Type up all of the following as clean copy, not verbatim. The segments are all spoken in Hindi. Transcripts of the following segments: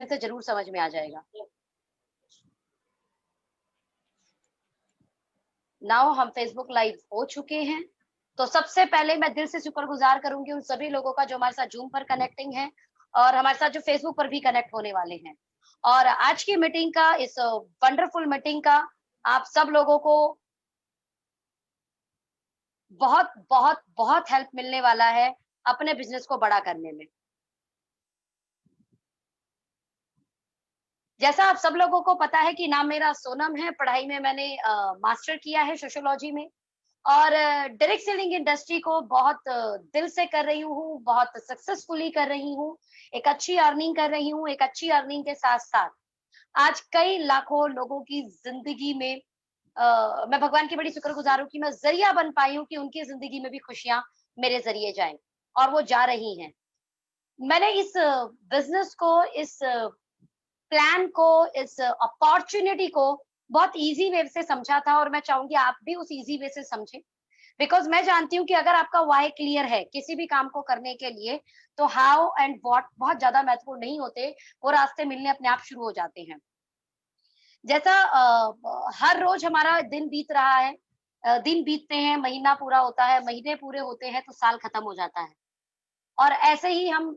से जरूर समझ में आ जाएगा। नाउ हम फेसबुक लाइव हो चुके हैं। तो सबसे पहले मैं दिल से शुक्रगुजार करूंगी उन सभी लोगों का जो हमारे साथ जूम पर कनेक्टिंग है और हमारे साथ जो फेसबुक पर भी कनेक्ट होने वाले हैं। और आज की मीटिंग का, इस वंडरफुल मीटिंग का आप सब लोगों को बहुत बहुत बहुत हेल्प मिलने वाला है अपने बिजनेस को बड़ा करने में। जैसा आप सब लोगों को पता है कि नाम मेरा सोनम है, पढ़ाई में मैंने मास्टर किया है सोशियोलॉजी में और डायरेक्ट सेलिंग इंडस्ट्री को बहुत दिल से कर रही हूँ, बहुत सक्सेसफुली कर रही हूँ, एक अच्छी अर्निंग कर रही हूँ। एक अच्छी अर्निंग के साथ साथ आज कई लाखों लोगों की जिंदगी में मैं भगवान की बड़ी शुक्रगुजार हूँ कि मैं जरिया बन पाई हूँ कि उनकी जिंदगी में भी खुशियां मेरे जरिए जाएं, और वो जा रही हैं। मैंने इस बिजनेस को, इस प्लान को, इस अपॉर्चुनिटी को बहुत इजी वे से समझा था और मैं चाहूंगी आप भी उस इजी वे से समझें। बिकॉज मैं जानती हूँ कि अगर आपका वाई क्लियर है किसी भी काम को करने के लिए, तो हाउ एंड व्हाट बहुत ज्यादा महत्वपूर्ण नहीं होते, वो रास्ते मिलने अपने आप शुरू हो जाते हैं। जैसा हर रोज हमारा दिन बीत रहा है, दिन बीतते हैं, महीना पूरा होता है, महीने पूरे होते हैं, तो साल खत्म हो जाता है। और ऐसे ही हम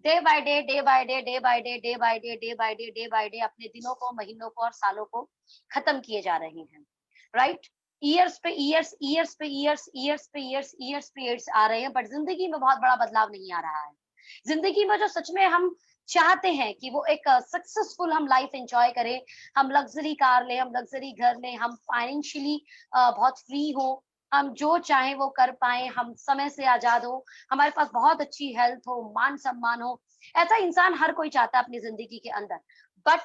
day by day, day by day, day by day, day by day, day by day, day by day अपने दिनों को, महीनों को और सालों को खत्म किए जा रहे हैं, राइट। ईयर्स पे ईयर्स, ईयर्स पे ईयर्स, ईयर्स पे ईयर्स, ईयर्स पे ईयर्स आ रहे हैं, बट जिंदगी में बहुत बड़ा बदलाव नहीं आ रहा है। जिंदगी में जो सच में हम चाहते हैं कि वो एक सक्सेसफुल हम लाइफ एंजॉय करें, हम लग्जरी कार लें, हम लग्जरी घर लें, हम फाइनेंशियली बहुत फ्री हो, हम जो चाहें वो कर पाए, हम समय से आजाद हो, हमारे पास बहुत अच्छी हेल्थ हो, मान सम्मान हो, ऐसा इंसान हर कोई चाहता है अपनी जिंदगी के अंदर। बट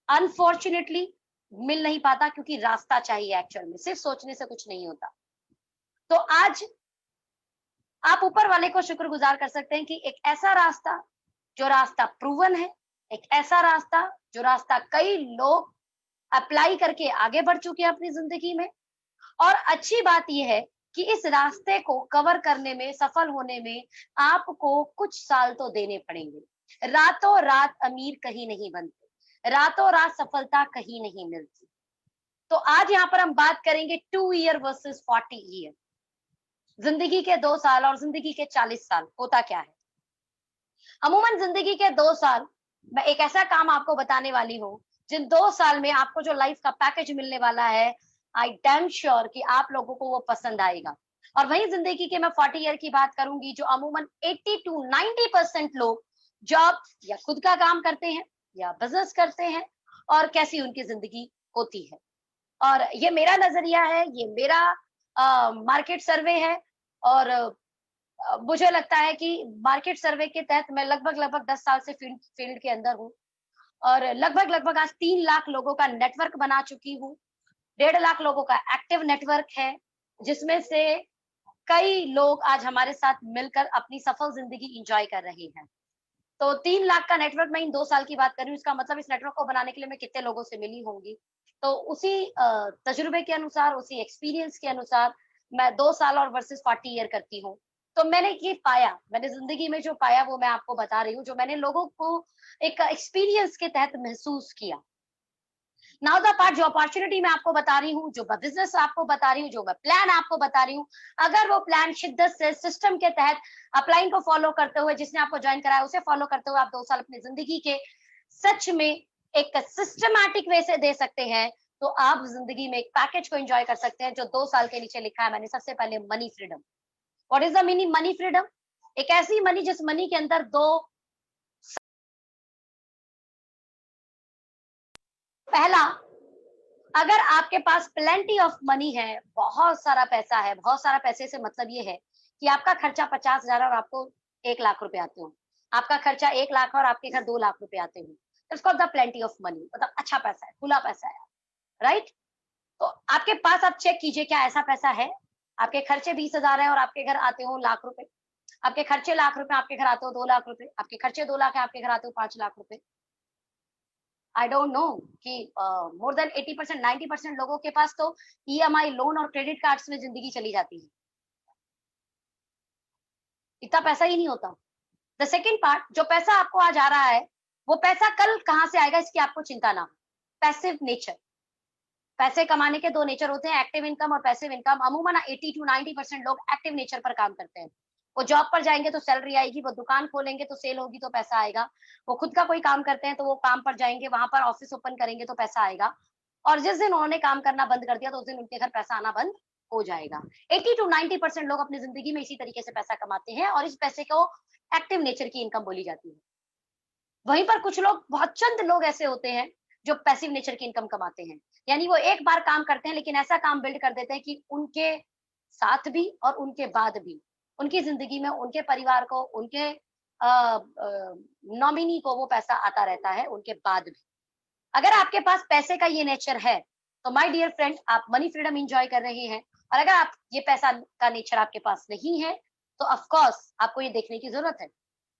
अनफॉर्चुनेटली मिल नहीं पाता, क्योंकि रास्ता चाहिए। एक्चुअल में सिर्फ सोचने से कुछ नहीं होता। तो आज आप ऊपर वाले को शुक्रगुजार कर सकते हैं कि एक ऐसा रास्ता, जो रास्ता प्रूवन है, एक ऐसा रास्ता जो रास्ता कई लोग अप्लाई करके आगे बढ़ चुके हैं अपनी जिंदगी में। और अच्छी बात यह है कि इस रास्ते को कवर करने में, सफल होने में आपको कुछ साल तो देने पड़ेंगे। रातों रात अमीर कहीं नहीं बनते, रातों रात सफलता कहीं नहीं मिलती। तो आज यहाँ पर हम बात करेंगे 2 ईयर वर्सेस 40 ईयर, जिंदगी के 2 साल और जिंदगी के 40 साल होता क्या है। अमूमन जिंदगी के 2 साल, मैं एक ऐसा काम आपको बताने वाली हूँ जिन 2 साल में आपको जो लाइफ का पैकेज मिलने वाला है, आई डैम श्योर कि आप लोगों को वो पसंद आएगा। और वही जिंदगी के मैं 40 ईयर की बात करूंगी, जो अमूमन 80 to 90% लोग जॉब या खुद का काम करते हैं या बिजनेस करते हैं, और कैसी उनकी जिंदगी होती है। और ये मेरा नजरिया है, ये मेरा मार्केट सर्वे है। और मुझे लगता है कि मार्केट सर्वे के तहत मैं लगभग 10 साल से फील्ड फील्ड के अंदर हूँ, और लगभग आज 3 लाख लोगों का नेटवर्क बना चुकी हूँ। 1.5 लाख लोगों का एक्टिव नेटवर्क है, जिसमें से कई लोग आज हमारे साथ मिलकर अपनी सफल जिंदगी एंजॉय कर रहे हैं। तो 3 लाख का नेटवर्क मैं इन 2 साल की बात कर रही हूँ, इसका मतलब इस नेटवर्क को बनाने के लिए मैं कितने लोगों से मिली होंगी। तो उसी तजुर्बे के अनुसार, उसी एक्सपीरियंस के अनुसार मैं 2 साल और वर्सेस 40 ईयर करती हूँ। तो मैंने ये पाया, मैंने जिंदगी में जो पाया वो मैं आपको बता रही हूँ, जो मैंने लोगों को एक एक्सपीरियंस के तहत महसूस किया। नाउ द पार्ट, जो अपॉर्चुनिटी मैं आपको बता रही हूँ, जो बिजनेस आपको बता रही हूँ, जो मैं प्लान आपको बता रही हूँ, अगर वो प्लान शिद्दत से सिस्टम के तहत अपलाइन को फॉलो करते हुए, जिसने आपको ज्वाइन कराया उसे फॉलो करते हुए आप 2 साल अपनी जिंदगी के सच में एक सिस्टमैटिक वे से दे सकते हैं, तो आप जिंदगी में एक पैकेज को एंजॉय कर सकते हैं जो 2 साल के नीचे लिखा है मैंने। सबसे पहले money freedom. What is the meaning money freedom? एक ऐसी मनी जिस मनी के अंदर दो, पहला, अगर आपके पास प्लेंटी ऑफ मनी है, बहुत सारा पैसा है, बहुत सारा पैसे से मतलब ये है कि आपका खर्चा 50,000 और आपको 1 लाख रुपए आते हो, आपका खर्चा 1 लाख और आपके घर 2 लाख रुपए आते हो, इसको द प्लेंटी ऑफ मनी, मतलब अच्छा पैसा है, खुला पैसा है, राइट। तो आपके पास, आप चेक कीजिए क्या ऐसा पैसा है? आपके खर्चे 20,000 है और आपके घर आते हो लाख रुपए, आपके खर्चे लाख रुपए, आपके घर आते हो 2 लाख रुपए, आपके खर्चे 2 लाख है, आपके घर आते हो 5 लाख रुपए। आई डोंट नो कि मोर देन 80%, 90% लोगों के पास तो ईएमआई, लोन और क्रेडिट कार्ड्स में जिंदगी चली जाती है, इतना पैसा ही नहीं होता। द सेकेंड पार्ट, जो पैसा आपको आज आ रहा है, वो पैसा कल कहाँ से आएगा इसकी आपको चिंता ना हो। पैसिव नेचर, पैसे कमाने के दो नेचर होते हैं, एक्टिव इनकम और पैसिव इनकम। अमूमन 80 to 90% लोग एक्टिव नेचर पर काम करते हैं। वो जॉब पर जाएंगे तो सैलरी आएगी, वो दुकान खोलेंगे तो सेल होगी तो पैसा आएगा, वो खुद का कोई काम करते हैं तो वो काम पर जाएंगे, वहां पर ऑफिस ओपन करेंगे तो पैसा आएगा, और जिस दिन उन्होंने काम करना बंद कर दिया तो उस दिन उनके घर पैसा आना बंद हो जाएगा। 80 to 90% लोग अपनी जिंदगी में इसी तरीके से पैसा कमाते हैं और इस पैसे को एक्टिव नेचर की इनकम बोली जाती है। वहीं पर कुछ लोग, बहुत चंद लोग ऐसे होते हैं जो पैसिव नेचर की इनकम कमाते हैं, यानी वो एक बार काम करते हैं लेकिन ऐसा काम बिल्ड कर देते हैं कि उनके साथ भी और उनके बाद भी उनकी जिंदगी में उनके परिवार को, उनके नॉमिनी को वो पैसा आता रहता है उनके बाद भी। अगर आपके पास पैसे का ये नेचर है तो माय डियर फ्रेंड, आप मनी फ्रीडम एंजॉय कर रहे हैं। और अगर आप ये पैसा का नेचर आपके पास नहीं है तो ऑफ कोर्स आपको ये देखने की जरूरत है,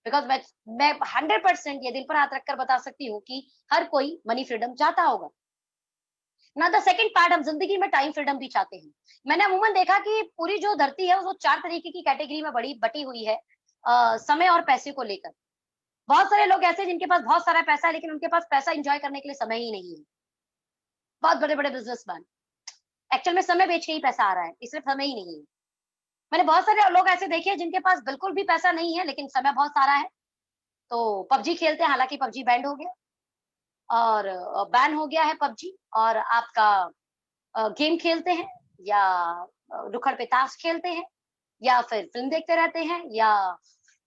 बिकॉज मैं 100% ये दिल पर हाथ रखकर बता सकती हूँ कि हर कोई मनी फ्रीडम चाहता होगा ना। द सेकंड पार्ट, हम जिंदगी में टाइम फ्रीडम भी चाहते हैं। मैंने अमूमन देखा कि पूरी जो धरती है वो 4 तरीके की कैटेगरी में बटी हुई है समय और पैसे को लेकर। बहुत सारे लोग ऐसे जिनके पास बहुत सारा पैसा है लेकिन उनके पास पैसा एंजॉय करने के लिए समय ही नहीं है। बहुत बड़े बड़े बिजनेसमैन, एक्चुअल में समय बेच के ही पैसा आ रहा है, इसलिए समय ही नहीं है। मैंने बहुत सारे लोग ऐसे देखे हैं जिनके पास बिल्कुल भी पैसा नहीं है लेकिन समय बहुत सारा है, तो पबजी खेलते हैं, हालांकि पबजी बैंड हो गया और बैन हो गया है पबजी, और आपका गेम खेलते हैं या रुखड़ पे ताश खेलते हैं या फिर फिल्म देखते रहते हैं, या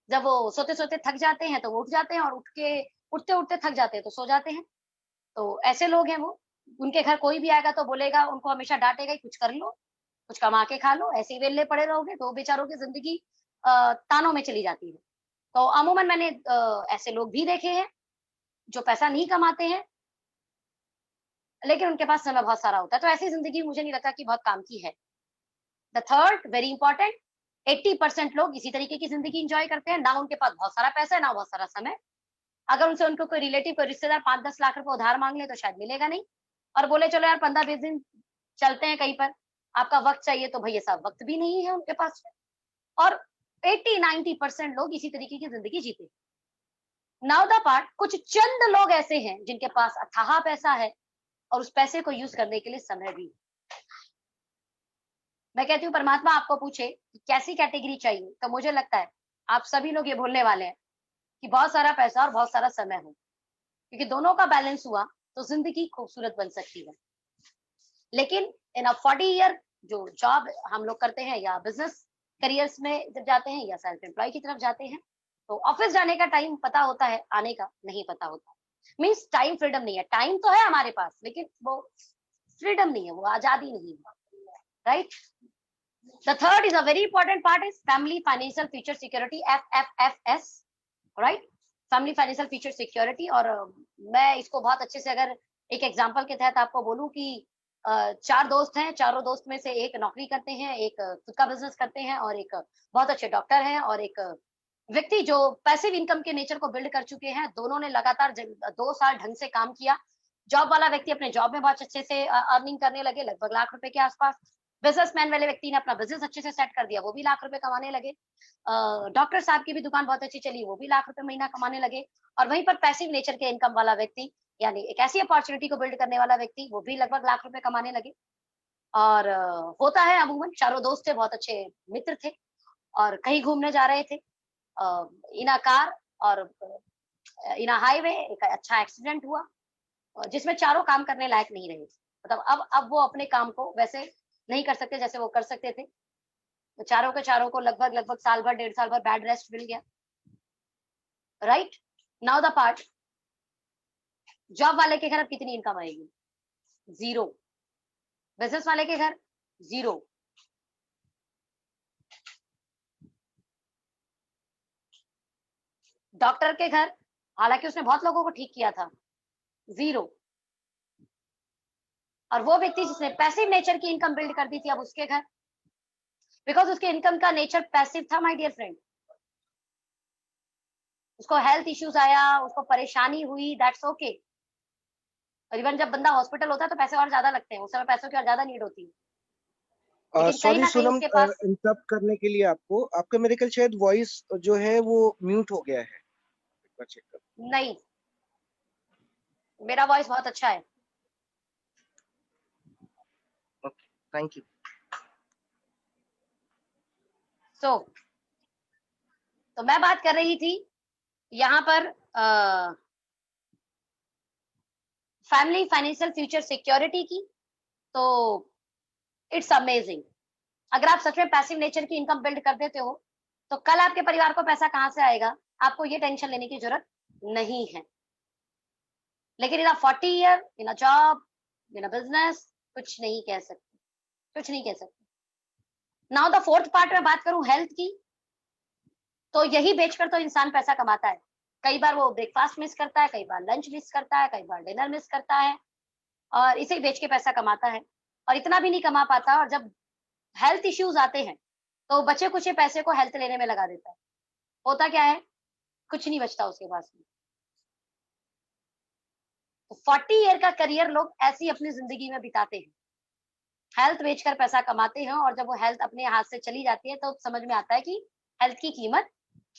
जब वो सोते सोते थक जाते हैं तो वो उठ जाते हैं और उठते उठते थक जाते हैं तो सो जाते हैं। तो ऐसे लोग हैं वो। उनके घर कोई भी आएगा तो बोलेगा, उनको हमेशा डांटेगा, कुछ कर लो, कुछ कमा के खा लो, ऐसे ही वेले पड़े रहोगे, तो बेचारों की जिंदगी तानों में चली जाती है। तो अमूमन मैंने ऐसे लोग भी देखे हैं जो पैसा नहीं कमाते हैं लेकिन उनके पास समय बहुत सारा होता है, तो ऐसी जिंदगी मुझे नहीं लगता कि बहुत काम की है। द थर्ड वेरी इंपॉर्टेंट, 80% लोग इसी तरीके की जिंदगी एंजॉय करते हैं, ना उनके पास बहुत सारा पैसा है ना बहुत सारा समय। अगर उनसे उनको कोई रिलेटिव, कोई रिश्तेदार 5-10 लाख रुपए उधार मांग ले तो शायद मिलेगा नहीं, और बोले चलो यार 15-20 दिन चलते हैं कहीं पर, आपका वक्त चाहिए, तो भैया साहब वक्त भी नहीं है उनके पास। और 80-90% लोग इसी तरीके की जिंदगी जीते। नाउ द पार्ट, कुछ चंद लोग ऐसे हैं जिनके पास अथाह पैसा है और उस पैसे को यूज करने के लिए समय भी। मैं कहती हूँ परमात्मा आपको पूछे कि कैसी कैटेगरी चाहिए, तो मुझे लगता है आप सभी लोग ये बोलने वाले हैं कि बहुत सारा पैसा और बहुत सारा समय हो, क्योंकि दोनों का बैलेंस हुआ तो जिंदगी खूबसूरत बन सकती है। लेकिन इन अ 40 ईयर जो जॉब हम लोग करते हैं या बिजनेस करियर्स में जब जाते हैं या सेल्फ एम्प्लॉय की तरफ जाते हैं, तो ऑफिस जाने का टाइम पता होता है, आने का नहीं पता होता। मीन्स टाइम फ्रीडम नहीं है। टाइम तो है हमारे पास लेकिन वो फ्रीडम नहीं है, वो आजादी नहीं है, right. The third is a very important part is family financial future security, FFFS, right? Family financial future security। और मैं इसको बहुत अच्छे से अगर एक एग्जांपल के तहत आपको बोलूं कि 4 दोस्त हैं, चारों दोस्त में से एक नौकरी करते हैं, एक खुद का बिजनेस करते हैं और एक बहुत अच्छे डॉक्टर हैं, और एक व्यक्ति जो पैसिव इनकम के नेचर को बिल्ड कर चुके हैं। दोनों ने लगातार 2 साल ढंग से काम किया। जॉब वाला व्यक्ति अपने जॉब में बहुत अच्छे से अर्निंग करने लगे, लगभग लाख रुपए के आसपास। बिजनेसमैन वाले व्यक्ति ने अपना बिजनेस अच्छे से सेट कर दिया, वो भी लाख रुपए कमाने लगे। डॉक्टर साहब की भी दुकान बहुत अच्छी चली, वो भी लाख रुपए महीना कमाने लगे। और वहीं पर पैसिव नेचर के इनकम वाला व्यक्ति, यानी एक ऐसी अपॉर्चुनिटी को बिल्ड करने वाला व्यक्ति, वो भी लगभग लाख रुपए कमाने लगे। और होता है अमूमन चारों दोस्त थे, बहुत अच्छे मित्र थे और कहीं घूमने जा रहे थे इन अ कार, और इन अ हाईवे एक अच्छा एक्सीडेंट हुआ जिसमें चारों काम करने लायक नहीं रहे। मतलब अब वो अपने काम को वैसे नहीं कर सकते जैसे वो कर सकते थे। तो चारों के चारों को लगभग साल भर, 1.5 साल भर बेड रेस्ट मिल गया, right. Now the part, job वाले के घर अब कितनी इनकम आएगी? 0। बिजनेस वाले के घर 0। डॉक्टर के घर, हालांकि उसने बहुत लोगों को ठीक किया था, 0। और वो व्यक्ति जिसने पैसिव नेचर की इनकम बिल्ड कर दी थी, अब उसके घर, बिकॉज उसके इनकम का नेचर पैसिव था माय डियर फ्रेंड। उसको हेल्थ इश्यूज आया, उसको परेशानी हुई, दैट्स ओके। और इवन जब बंदा हॉस्पिटल होता है तो पैसे और ज्यादा लगते हैं, उस समय पैसों की और ज्यादा नीड होती है। सॉरी सोनम, इंटरप्ट करने के लिए आपको, आपका मेरे ख्याल शायद वॉइस जो है वो म्यूट हो गया है, एक बार चेक कर। नहीं, मेरा वॉइस बहुत अच्छा है। Okay, thank you. तो मैं बात कर रही थी यहाँ पर फैमिली फाइनेंशियल फ्यूचर सिक्योरिटी की। तो इट्स अमेजिंग, अगर आप सच में पैसिव नेचर की इनकम बिल्ड कर देते हो तो कल आपके परिवार को पैसा कहाँ से आएगा, आपको ये टेंशन लेने की जरूरत नहीं है। लेकिन इन 40 year in a job in a business कुछ नहीं कह सकते, कुछ नहीं कह सकते। नाउ द फोर्थ पार्ट में बात करूं हेल्थ की, तो यही बेचकर तो इंसान पैसा कमाता है। कई बार वो ब्रेकफास्ट मिस करता है, कई बार लंच मिस करता है, कई बार डिनर मिस करता है, और इसे बेच के पैसा कमाता है। और इतना भी नहीं कमा पाता, और जब हेल्थ इश्यूज आते हैं तो बचे कुछ पैसे को हेल्थ लेने में लगा देता है। होता क्या है, कुछ नहीं बचता उसके पास में। तो 40 ईयर का करियर लोग ऐसी अपनी जिंदगी में बिताते हैं, हेल्थ बेचकर पैसा कमाते हैं, और जब वो हेल्थ अपने हाथ से चली जाती है तो समझ में आता है कि हेल्थ की कीमत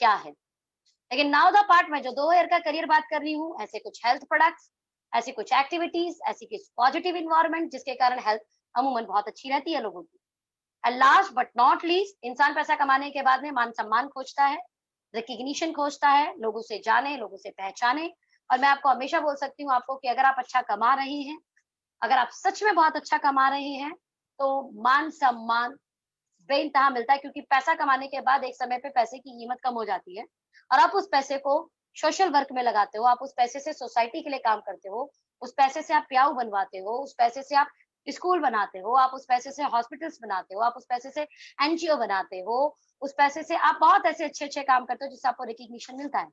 क्या है। लेकिन नाउ द पार्ट में जो 2 ईयर का करियर बात कर रही हूँ, ऐसे कुछ हेल्थ प्रोडक्ट्स, ऐसी कुछ एक्टिविटीज, ऐसी कुछ पॉजिटिव इन्वायरमेंट जिसके कारण हेल्थ अमूमन बहुत अच्छी रहती है लोगों की। And last but not least, इंसान पैसा कमाने के बाद में मान सम्मान खोजता है, रिकग्निशन खोजता है, लोगों से जाने, लोगों से पहचाने। और मैं आपको हमेशा बोल सकती हूँ आपको कि अगर आप अच्छा कमा रहे हैं, अगर आप सच में बहुत अच्छा कमा रहे हैं, तो मान सम्मान बेइंतहा मिलता है, क्योंकि पैसा कमाने के बाद एक समय पे पैसे की कीमत कम हो जाती है, और आप उस पैसे को सोशल वर्क में लगाते हो, आप उस पैसे से सोसाइटी के लिए काम करते हो, उस पैसे से आप प्याऊ बनवाते हो, उस पैसे से आप स्कूल बनाते हो, आप उस पैसे से हॉस्पिटल्स बनाते हो, आप उस पैसे से एनजीओ बनाते हो, उस पैसे से आप बहुत ऐसे अच्छे अच्छे काम करते हो जिससे आपको रिकग्निशन मिलता है।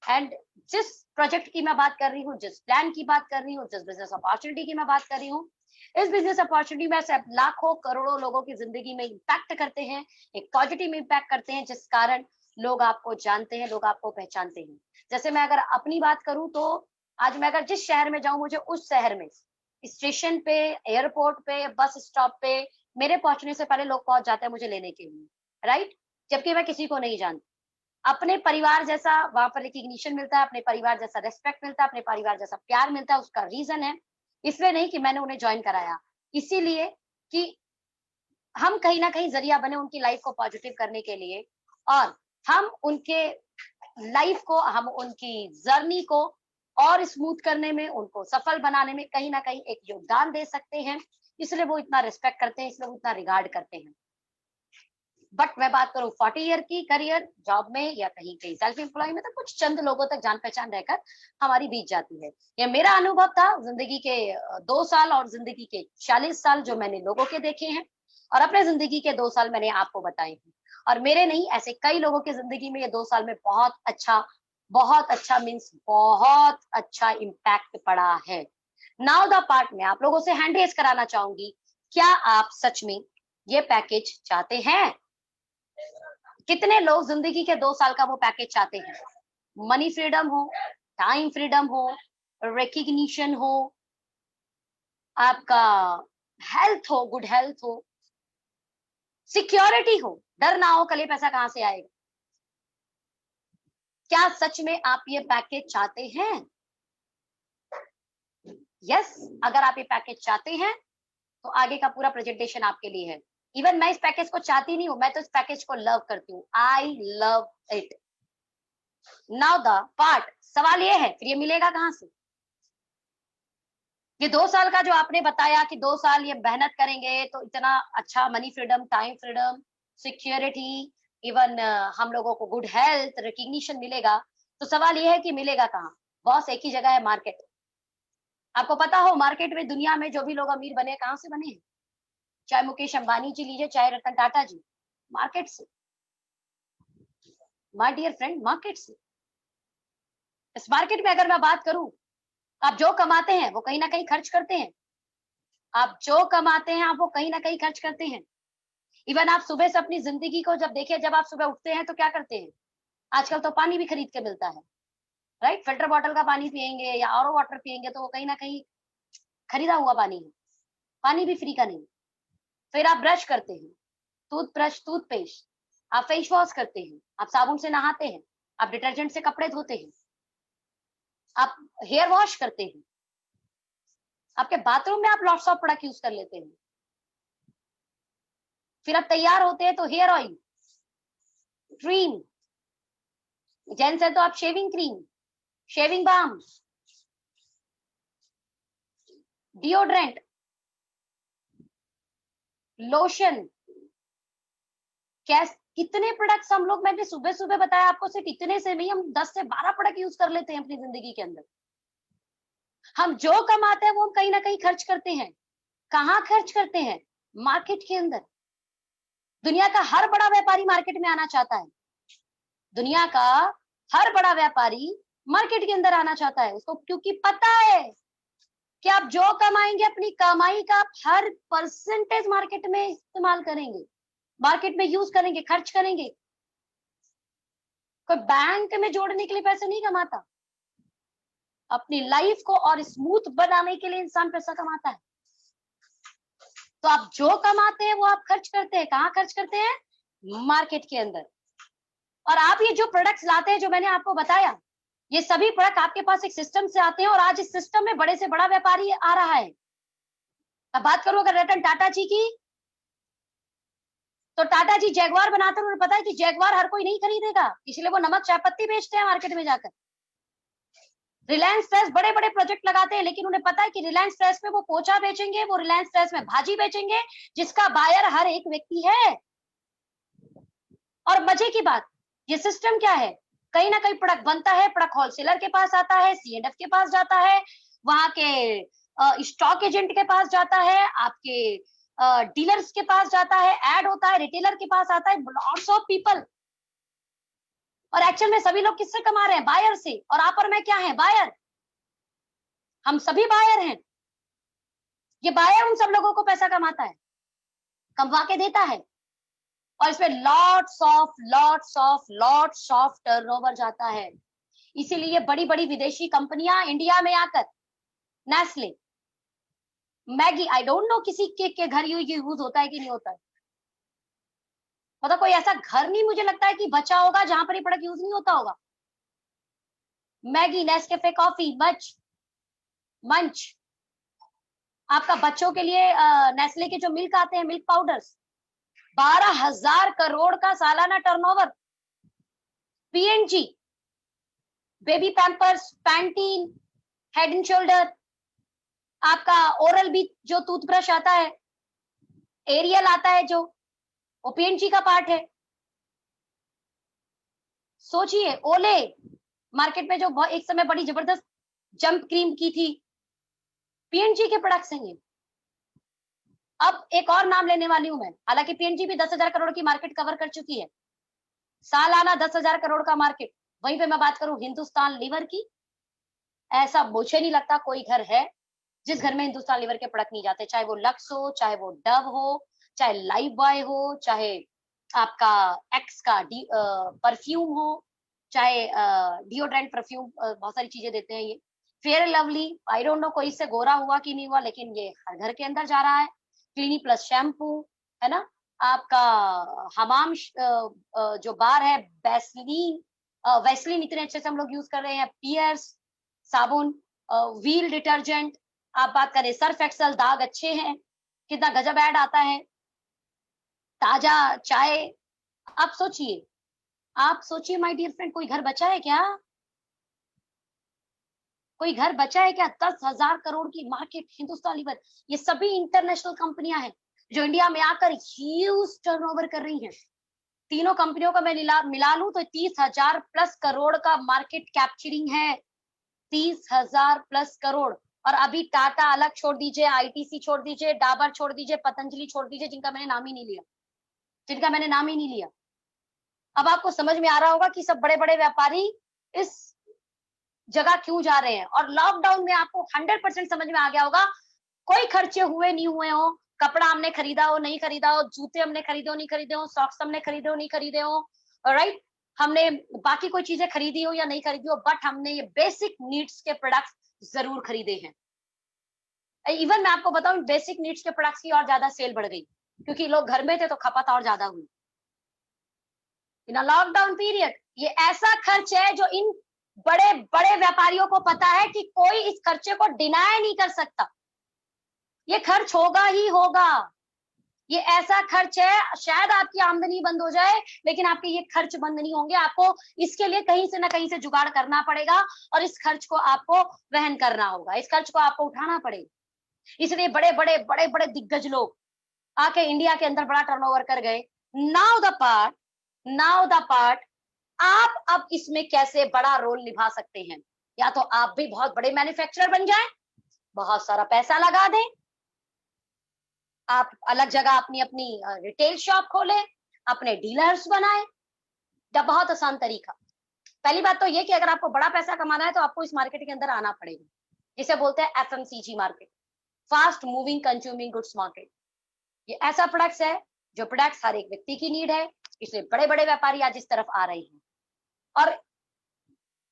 एंड जिस प्रोजेक्ट की मैं बात कर रही हूँ, जिस प्लान की बात कर रही हूँ, जिस बिजनेस अपॉर्चुनिटी की मैं बात कर रही हूँ, इस बिजनेस अपॉर्चुनिटी में से लाखों करोड़ों लोगों की जिंदगी में इम्पैक्ट करते हैं, एक पॉजिटिव इम्पैक्ट करते हैं, जिस कारण लोग आपको जानते हैं, लोग आपको पहचानते हैं। जैसे मैं अगर अपनी बात करूं तो आज मैं अगर जिस शहर में जाऊं, मुझे उस शहर में स्टेशन पे, एयरपोर्ट पे, बस स्टॉप पे मेरे पहुंचने से पहले लोग पहुंच जाते हैं मुझे लेने के लिए, राइट? जबकि मैं किसी को नहीं जानती। अपने परिवार जैसा वहां पर रिकग्निशन मिलता है, अपने परिवार जैसा रेस्पेक्ट मिलता है, अपने परिवार जैसा प्यार मिलता है। उसका रीजन है इसलिए नहीं कि मैंने उन्हें ज्वाइन कराया, इसीलिए कि हम कहीं ना कहीं जरिया बने उनकी लाइफ को पॉजिटिव करने के लिए, और हम उनके लाइफ को, हम उनकी जर्नी को और स्मूथ करने में, उनको सफल बनाने में कहीं ना कहीं एक योगदान दे सकते हैं। इसलिए वो इतना रिस्पेक्ट करते हैं, इसलिए वो इतना रिगार्ड करते हैं। बट मैं बात करूं 40 ईयर की करियर जॉब में या कहीं कहीं सेल्फ एम्प्लॉय में, तो कुछ चंद लोगों तक जान पहचान रहकर हमारी बीत जाती है। ये मेरा अनुभव था जिंदगी के 2 साल और जिंदगी के 40 साल जो मैंने लोगों के देखे हैं, और अपने जिंदगी के 2 साल मैंने आपको बताए हैं। और मेरे नहीं, ऐसे कई लोगों की जिंदगी में ये 2 साल में बहुत अच्छा मीन्स बहुत अच्छा इम्पैक्ट पड़ा है। नाउ द पार्ट में आप लोगों से हैंड रेज कराना चाहूंगी, क्या आप सच में ये पैकेज चाहते हैं? कितने लोग जिंदगी के 2 साल का वो पैकेज चाहते हैं? मनी फ्रीडम हो, टाइम फ्रीडम हो, रिकग्निशन हो, आपका हेल्थ हो, गुड हेल्थ हो, सिक्योरिटी हो, डर ना हो कल ये पैसा कहां से आएगा। क्या सच में आप ये पैकेज चाहते हैं? यस, अगर आप ये पैकेज चाहते हैं तो आगे का पूरा प्रेजेंटेशन आपके लिए है। इवन मैं इस पैकेज को चाहती नहीं हूं, मैं तो इस पैकेज को लव करती हूँ। I love it. Now the part, सवाल ये है फिर ये मिलेगा कहां से? ये 2 साल का जो आपने बताया कि 2 साल ये मेहनत करेंगे तो इतना अच्छा money freedom, time freedom, security, even हम लोगों को गुड हेल्थ, रिकग्निशन मिलेगा। तो सवाल ये है कि मिलेगा कहाँ? बॉस एक ही जगह है, मार्केट। आपको पता हो मार्केट में दुनिया में जो भी लोग अमीर बने कहाँ से बने हैं? चाहे मुकेश अंबानी जी लीजिए, चाहे रतन टाटा जी, मार्केट से। माय डियर फ्रेंड, मार्केट से। इस मार्केट में अगर मैं बात करूं, आप जो कमाते हैं वो कहीं ना कहीं खर्च करते हैं। आप जो कमाते हैं आप वो कहीं ना कहीं खर्च करते हैं। इवन आप सुबह से अपनी जिंदगी को जब देखिए, जब आप सुबह उठते हैं तो क्या करते हैं? आजकल तो पानी भी खरीद के मिलता है, राइट? फिल्टर बॉटल का पानी पियेंगे या आरओ वाटर पियेंगे तो वो कहीं ना कहीं खरीदा हुआ पानी है, पानी भी फ्री का नहीं। फिर आप ब्रश करते हैं, टूथब्रश, टूथपेस्ट, आप फेस वॉश करते हैं, आप साबुन से नहाते हैं, आप डिटर्जेंट से कपड़े धोते हैं, आप हेयर वॉश करते हैं, आपके बाथरूम में आप लॉट्स ऑफ प्रोडक्ट यूज कर लेते हैं। फिर आप तैयार होते हैं तो हेयर ऑयल, क्रीम, जेंट्स है तो आप shaving cream, shaving balm, deodorant, lotion, कैस कितने प्रोडक्ट्स हम लोग, मैंने सुबह सुबह बताया आपको, सिर्फ इतने से नहीं, हम 10 से 12 प्रोडक्ट यूज कर लेते हैं अपनी जिंदगी के अंदर। हम जो कमाते हैं वो हम कहीं ना कहीं खर्च करते हैं। कहाँ खर्च करते हैं? मार्केट के अंदर। दुनिया का हर बड़ा व्यापारी मार्केट में आना चाहता है। दुनिया का हर बड़ा व्यापारी मार्केट के अंदर आना चाहता है उसको, क्योंकि पता है कि आप जो कमाएंगे अपनी कमाई का आप हर परसेंटेज मार्केट में इस्तेमाल करेंगे, मार्केट में यूज करेंगे, खर्च करेंगे। कोई बैंक में जोड़ने के लिए पैसे नहीं कमाता, अपनी लाइफ को और स्मूथ बनाने के लिए इंसान पैसा कमाता है। तो आप जो कमाते हैं वो आप खर्च करते हैं। कहाँ खर्च करते हैं? मार्केट के अंदर। और आप ये जो प्रोडक्ट्स लाते हैं, जो मैंने आपको बताया, ये सभी प्रोडक्ट आपके पास एक सिस्टम से आते हैं और आज इस सिस्टम में बड़े से बड़ा व्यापारी आ रहा है। अब बात करूं अगर रतन टाटा जी की, तो टाटा जी जैगवार बनाते हैं, उन्हें पता है कि जैगवार हर कोई नहीं खरीदेगा, इसलिए वो नमक चाय पत्ती बेचते हैं मार्केट में जाकर। रिलायंस फ्रेश बड़े बड़े प्रोजेक्ट लगाते हैं, लेकिन उन्हें पता है कि रिलायंस फ्रेश में वो पोछा बेचेंगे, वो रिलायंस फ्रेश में भाजी बेचेंगे, जिसका बायर हर एक व्यक्ति है। और मजे की बात, ये सिस्टम क्या है, कहीं ना कहीं प्रोडक्ट बनता है, प्रोडक्ट होलसेलर के पास आता है, C&F के पास जाता है, वहां के स्टॉक एजेंट के पास जाता है, आपके डीलर्स के पास जाता है, ऐड होता है, रिटेलर के पास आता है, लॉट्स ऑफ पीपल। और एक्चुअल में सभी लोग किससे कमा रहे हैं? बायर से। और आप और मैं क्या है? बायर। हम सभी बायर हैं। ये बायर उन सब लोगों को पैसा कमाता है, कमवा के देता है, और इसमें लॉट्स ऑफ टर्नओवर जाता है। इसीलिए बड़ी बड़ी विदेशी कंपनियां इंडिया में आकर, Nestle, Maggi, I don't know किसी के घर ये यूज होता है कि नहीं होता है, मतलब कोई ऐसा घर नहीं मुझे लगता है कि बचा होगा जहां पर ये प्रोडक्ट यूज नहीं होता होगा। मैगी, नेस्कैफे कॉफी, मंच, आपका बच्चों के लिए नेस्ले के जो मिल्क आते हैं, मिल्क पाउडर्स, 12,000 करोड़ का सालाना turnover. P&G, baby Pampers, Pantene, head and shoulder, आपका ओरल बी जो टूथब्रश आता है, एरियल आता है जो, वो P&G का पार्ट है। सोचिए, ओले मार्केट में जो एक समय बड़ी जबरदस्त जंप क्रीम की थी, P&G के प्रोडक्ट्स हैं ये। अब एक और नाम लेने वाली हूं मैं, हालांकि P&G भी 10,000 करोड़ की मार्केट कवर कर चुकी है, सालाना 10,000 करोड़ का मार्केट। वहीं पे मैं बात करूं हिंदुस्तान लीवर की, ऐसा मुझे नहीं लगता कोई घर है जिस घर में हिंदुस्तान लीवर के प्रोडक्ट नहीं जाते, चाहे वो लक्स हो, चाहे वो डव हो, चाहे लाइफ बॉय हो, चाहे आपका एक्स का परफ्यूम हो, चाहे डिओड्रेंट परफ्यूम, बहुत सारी चीजें देते हैं ये, fair lovely, I don't know कोई इससे गोरा हुआ कि नहीं हुआ, लेकिन ये हर घर के अंदर जा रहा है। क्लिनिक प्लस शैम्पू, है ना, आपका हमाम जो बार है, वैसलीन इतने अच्छे से हम लोग यूज कर रहे हैं, पियर्स साबुन, व्हील डिटर्जेंट, आप बात करें सर्फ एक्सल, दाग अच्छे हैं, कितना गजब ऐड आता है, ताजा चाय। आप सोचिए माय डियर फ्रेंड, कोई घर बचा है क्या? कोई घर बचा है क्या? 10,000 करोड़ की मार्केट, हिंदुस्तान लीवर, ये सभी इंटरनेशनल कंपनियां हैं जो इंडिया में आकर ह्यूज टर्नओवर कर रही हैं। तीनों कंपनियों का मैं मिला लूं तो 30,000 प्लस करोड़ का मार्केट कैप्चरिंग है, 30,000 प्लस करोड़। और अभी टाटा अलग छोड़ दीजिए, आईटीसी छोड़ दीजिए, डाबर छोड़ दीजिए, पतंजलि छोड़ दीजिए, जिनका मैंने नाम ही नहीं लिया। अब आपको समझ में आ रहा होगा कि सब बड़े बड़े व्यापारी इस जगह क्यों जा रहे हैं। और लॉकडाउन में आपको 100% समझ में आ गया होगा, कोई खर्चे हुए नहीं हुए हो, कपड़ा हमने खरीदा हो नहीं खरीदा हो, जूते हमने खरीदे हो नहीं खरीदे हो, सॉक्स हमने खरीदे हो नहीं खरीदे हो, राइट, हमने बाकी कोई चीजें खरीदी हो या नहीं खरीदी हो, बट हमने ये बेसिक नीड्स के प्रोडक्ट्स जरूर खरीदे हैं। इवन मैं आपको बताऊं, बेसिक नीड्स के प्रोडक्ट्स की और ज्यादा सेल बढ़ गई, क्योंकि लोग घर में थे तो खपत और ज्यादा हुई इन लॉकडाउन पीरियड। ये ऐसा खर्च है जो इन बड़े बड़े व्यापारियों को पता है कि कोई इस खर्चे को डिनाय नहीं कर सकता। ये खर्च होगा ही होगा। ये ऐसा खर्च है, शायद आपकी आमदनी बंद हो जाए लेकिन आपके ये खर्च बंद नहीं होंगे। आपको इसके लिए कहीं से ना कहीं से जुगाड़ करना पड़ेगा और इस खर्च को आपको वहन करना होगा, इस खर्च को आपको उठाना पड़ेगा। इसलिए बड़े बड़े बड़े बड़े दिग्गज लोग आके इंडिया के अंदर बड़ा टर्नओवर कर गए। नाउ द पार्ट, आप अब इसमें कैसे बड़ा रोल निभा सकते हैं। या तो आप भी बहुत बड़े मैन्युफैक्चरर बन जाएं, बहुत सारा पैसा लगा दें, आप अलग जगह अपनी अपनी रिटेल शॉप खोलें, अपने डीलर्स बनाएं। बहुत आसान तरीका। पहली बात तो ये कि अगर आपको बड़ा पैसा कमाना है तो आपको इस मार्केट के अंदर आना पड़ेगा, जिसे बोलते हैं FMCG market, fast moving consuming goods market. ये ऐसा प्रोडक्ट्स है जो प्रोडक्ट्स हर एक व्यक्ति की नीड है, इसलिए बड़े बड़े व्यापारी आज इस तरफ आ रहे हैं। और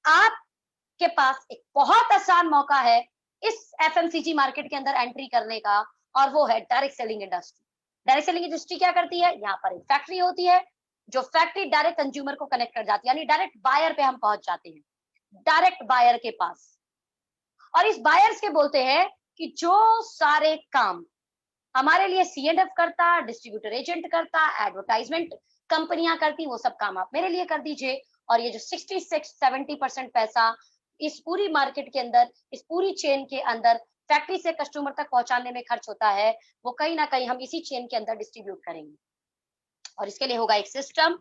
आपके पास एक बहुत आसान मौका है इस एफएमसीजी मार्केट के अंदर एंट्री करने का, और वो है direct selling industry. Direct selling industry क्या करती है, यहाँ पर एक फैक्ट्री होती है, जो फैक्ट्री डायरेक्ट कंज्यूमर को कनेक्ट कर जाती है, यानी डायरेक्ट बायर पे हम पहुंच जाते हैं, डायरेक्ट बायर के पास। और इस बायर्स के बोलते हैं कि जो सारे काम हमारे लिए C&F करता, डिस्ट्रीब्यूटर एजेंट करता, एडवर्टाइजमेंट कंपनियां करती, वो सब काम आप मेरे लिए कर दीजिए। और ये जो 66-70% पैसा इस पूरी मार्केट के अंदर, इस पूरी चेन के अंदर फैक्ट्री से कस्टमर तक पहुंचाने में खर्च होता है, वो कहीं ना कहीं हम इसी चेन के अंदर डिस्ट्रीब्यूट करेंगे। और इसके लिए होगा एक सिस्टम,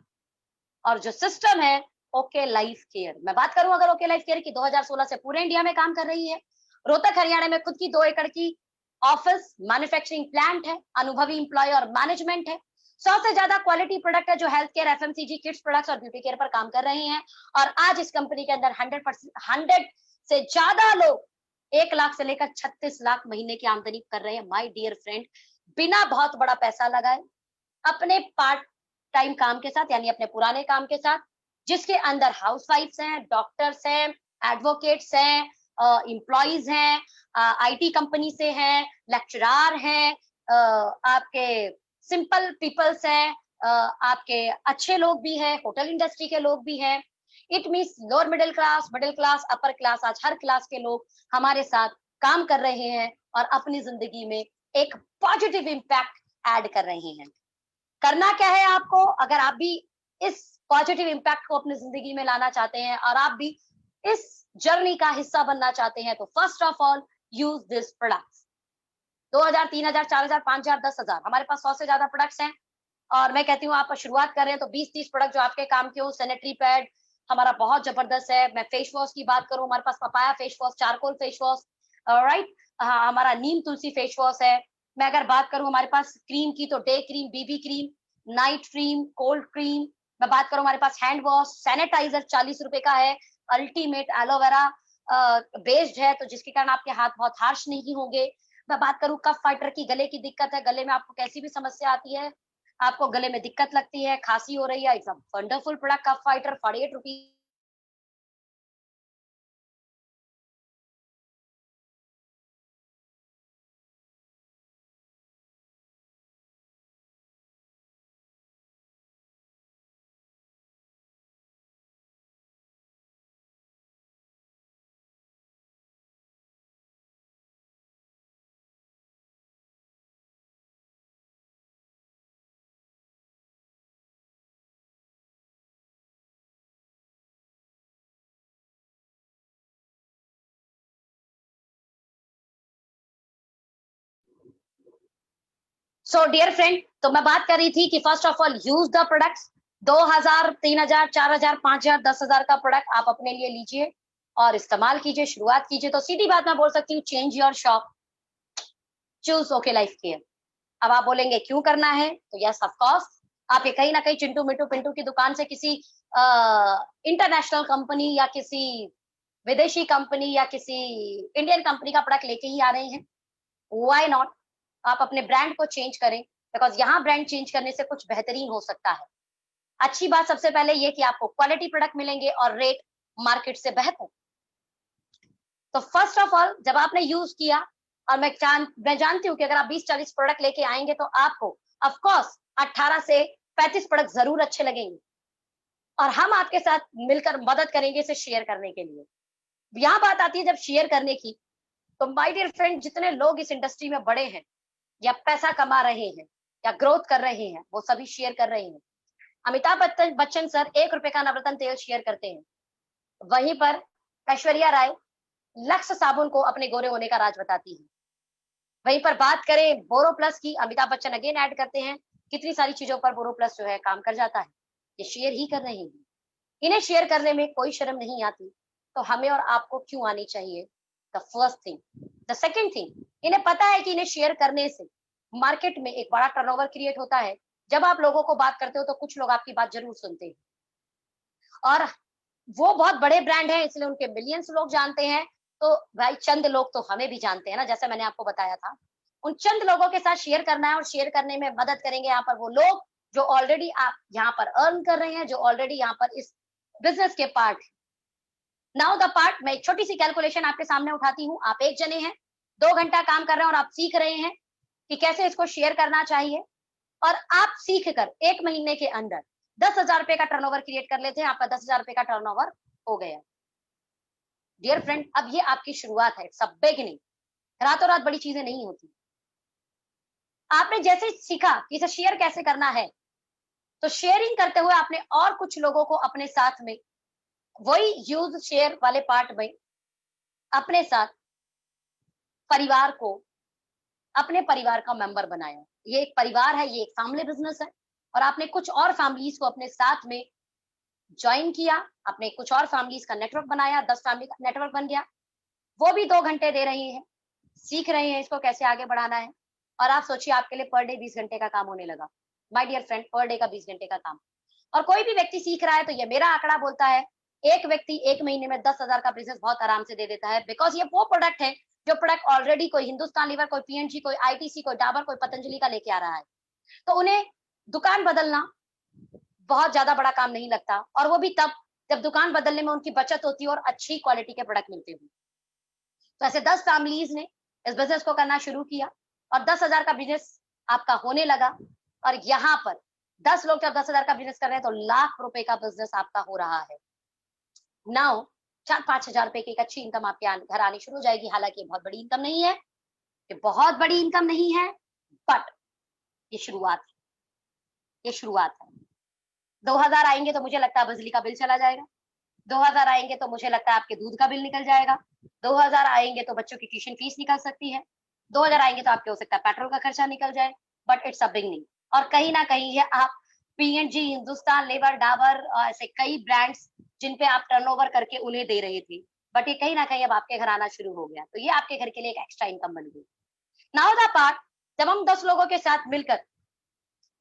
और जो सिस्टम है ओके लाइफ केयर। मैं बात करूं अगर ओके लाइफ केयर की, 2016 से पूरे इंडिया में काम कर रही है। रोहतक हरियाणा में खुद की 2 एकड़ की ऑफिस मैन्युफैक्चरिंग प्लांट है, अनुभवी एम्प्लॉय और मैनेजमेंट है। 100 से ज्यादा क्वालिटी प्रोडक्ट है जो health care, FMCG, kids products और ब्यूटी केयर पर काम कर रहे हैं। और आज इस कंपनी के अंदर 100 से ज्यादा लोग 1 लाख से लेकर 36 लाख महीने की आमदनी कर रहे हैं। माय डियर फ्रेंड, बिना बहुत बड़ा पैसा लगाए, अपने पार्ट टाइम काम के साथ, यानी अपने पुराने काम के साथ, जिसके अंदर हाउसवाइफ्स हैं, डॉक्टर्स हैं, एडवोकेट्स हैं, एम्प्लॉइज हैं, आईटी कंपनी से हैं, लेक्चरार हैं, आपके सिंपल पीपल्स हैं, आपके अच्छे लोग भी हैं, होटल इंडस्ट्री के लोग भी हैं। It means lower middle class, upper class, आज हर क्लास के लोग हमारे साथ काम कर रहे हैं और अपनी जिंदगी में एक पॉजिटिव इम्पैक्ट ऐड कर रहे हैं। करना क्या है आपको, अगर आप भी इस पॉजिटिव इम्पैक्ट को अपनी जिंदगी में लाना चाहते हैं और आप भी इस जर्नी का हिस्सा बनना चाहते हैं, तो first of all use this products. 2000, 3000, 4000, 5000, 10,000, हमारे पास 100 से ज्यादा प्रोडक्ट्स हैं। और मैं कहती हूँ आप शुरुआत कर रहे हैं तो 20-30 प्रोडक्ट जो आपके काम के हो। सैनिटरी पैड हमारा बहुत जबरदस्त है। मैं फेस वॉश की बात करूं, हमारे पास papaya face wash, charcoal face wash, right, हमारा नीम तुलसी फेस वॉश है। मैं अगर बात करूं हमारे पास क्रीम की, तो day cream, BB cream, night cream, cold cream. मैं बात करूं हमारे पास हैंड वॉश, सैनिटाइजर 40 रुपए का है, अल्टीमेट एलोवेरा बेस्ड है, तो जिसके कारण आपके हाथ बहुत हार्श नहीं होंगे। मैं बात करूं कफ फाइटर की, गले की दिक्कत है, गले में आपको कैसी भी समस्या आती है, आपको गले में दिक्कत लगती है, खांसी हो रही है, it's a wonderful product cough fighter, 48 rupees. So dear friend, तो मैं बात कर रही थी कि first of all use the products. 2000, 3000, 4000, 5000, 10,000 का प्रोडक्ट आप अपने लिए लीजिए और इस्तेमाल कीजिए, शुरुआत कीजिए। तो सीधी बात मैं बोल सकती हूँ, change your shop, choose okay life care. अब आप बोलेंगे क्यों करना है, तो यस ऑफ कोर्स, आप ये कहीं ना कहीं चिंटू मिट्टू पिंटू की दुकान से किसी इंटरनेशनल कंपनी या किसी विदेशी कंपनी या किसी इंडियन कंपनी का प्रोडक्ट लेके ही आ रहे हैं। व्हाई नॉट, आप अपने ब्रांड को चेंज करें, बिकॉज यहाँ ब्रांड चेंज करने से कुछ बेहतरीन हो सकता है। अच्छी बात सबसे पहले ये कि आपको क्वालिटी प्रोडक्ट मिलेंगे और रेट मार्केट से बेहतर। तो फर्स्ट ऑफ ऑल जब आपने यूज किया, और मैं जानती हूँ कि अगर आप 20-40 प्रोडक्ट लेके आएंगे तो आपको ऑफ कोर्स 18 से 35 प्रोडक्ट जरूर अच्छे लगेंगे, और हम आपके साथ मिलकर मदद करेंगे इसे शेयर करने के लिए। यहाँ बात आती है जब शेयर करने की, तो माय डियर फ्रेंड, जितने लोग इस इंडस्ट्री में बड़े हैं या पैसा कमा रहे हैं या ग्रोथ कर रहे हैं, वो सभी शेयर कर रहे हैं। अमिताभ बच्चन सर 1 रुपए का नवरत्न तेल शेयर करते हैं। वहीं पर ऐश्वर्या राय लक्स साबुन को अपने गोरे होने का राज बताती है। वहीं पर बात करें बोरो प्लस की, अमिताभ बच्चन अगेन ऐड करते हैं। कितनी सारी चीजों पर बोरो प्लस जो है काम कर जाता है। ये शेयर ही कर रहे हैं। इन्हें शेयर करने में कोई शर्म नहीं आती, तो हमें और आपको क्यों आनी चाहिए? The first thing. The second thing, इन्हें पता है कि इन्हें शेयर करने से मार्केट में एक बड़ा टर्नओवर क्रिएट होता है। जब आप लोगों को बात करते हो तो कुछ लोग आपकी बात जरूर सुनते हैं, और वो बहुत बड़े ब्रांड है, इसलिए उनके मिलियंस लोग जानते हैं। तो भाई चंद लोग तो हमें भी जानते हैं ना, जैसे मैंने आपको बताया था। उन चंद लोगों के साथ शेयर करना है, और शेयर करने में मदद करेंगे यहाँ पर वो लोग जो ऑलरेडी आप यहाँ पर अर्न कर रहे हैं, जो ऑलरेडी यहाँ पर इस बिजनेस के पार्ट। नाउ द पार्ट, मैं एक छोटी सी कैलकुलेशन आपके सामने उठाती हूँ। आप एक जने हैं, 2 घंटा काम कर रहे हैं और आप सीख रहे हैं कि कैसे इसको शेयर करना चाहिए, और आप सीख कर 1 महीने के अंदर 10,000 रुपए का टर्नओवर क्रिएट कर लेते हैं। आपका 10,000 रुपए का टर्नओवर हो गया। डियर फ्रेंड, अब ये आपकी शुरुआत है, सब बिगिनिंग। रातों रात बड़ी चीजें नहीं होती। आपने जैसे सीखा कि इसे शेयर कैसे करना है, तो शेयरिंग करते हुए आपने और कुछ लोगों को अपने साथ में, वही यूज शेयर वाले पार्ट में, अपने साथ परिवार को, अपने परिवार का मेंबर बनाया। ये एक परिवार है, ये एक फैमिली बिजनेस है, और आपने कुछ और फैमिलीज को अपने साथ में ज्वाइन किया। आपने कुछ और फैमिलीज का नेटवर्क बनाया, 10 फैमिली का नेटवर्क बन गया। वो भी 2 घंटे दे रही है, सीख रहे हैं इसको कैसे आगे बढ़ाना है। और आप सोचिए, आपके लिए पर डे 20 घंटे का काम होने लगा। My dear friend, per day का 20 घंटे का काम। और कोई भी व्यक्ति सीख रहा है, तो ये मेरा आंकड़ा बोलता है, एक व्यक्ति 1 महीने में 10,000 का बिजनेस बहुत आराम से दे देता है। बिकॉज ये वो प्रोडक्ट है जो प्रोडक्ट ऑलरेडी कोई हिंदुस्तान लीवर, कोई पीएनजी, कोई आईटीसी, कोई डाबर, कोई पतंजलि का लेके आ रहा है। तो उन्हें दुकान बदलना बहुत ज्यादा बड़ा काम नहीं लगता, और वो भी तब जब दुकान बदलने में उनकी बचत होती है और अच्छी क्वालिटी के प्रोडक्ट मिलते हैं। तो ऐसे 10 फैमिलीज ने इस बिजनेस को करना शुरू किया, और 10,000 का बिजनेस आपका होने लगा। और यहाँ पर 10 लोग जब 10,000 का बिजनेस कर रहे हैं, तो लाख रुपए का बिजनेस आपका हो रहा है। नाउ 4-5 हजार रुपए की एक अच्छी इनकम आपके घर आनी शुरू हो जाएगी। हालांकि ये बहुत बड़ी इनकम नहीं है, ये बहुत बड़ी इनकम नहीं है, बट ये शुरुआत है, ये शुरुआत है। 2,000 आएंगे तो मुझे लगता है बिजली का बिल चला जाएगा। 2,000 आएंगे तो मुझे लगता है आपके दूध का बिल निकल जाएगा। 2,000 आएंगे तो बच्चों की ट्यूशन फीस निकल सकती है। 2,000 आएंगे तो आपके हो सकता है पेट्रोल का खर्चा निकल जाए। But it's a beginning. और कहीं ना कहीं ये आप पीएनजी, हिंदुस्तान लेवर, डाबर, ऐसे कई ब्रांड्स जिन पे आप टर्नओवर करके उन्हें दे रहे थे, बट ये कहीं ना कहीं अब आपके घर आना शुरू हो गया। तो ये आपके घर के लिए एक एक्स्ट्रा इनकम बन गई। नाउ द पार्ट, जब हम 10 लोगों के साथ मिलकर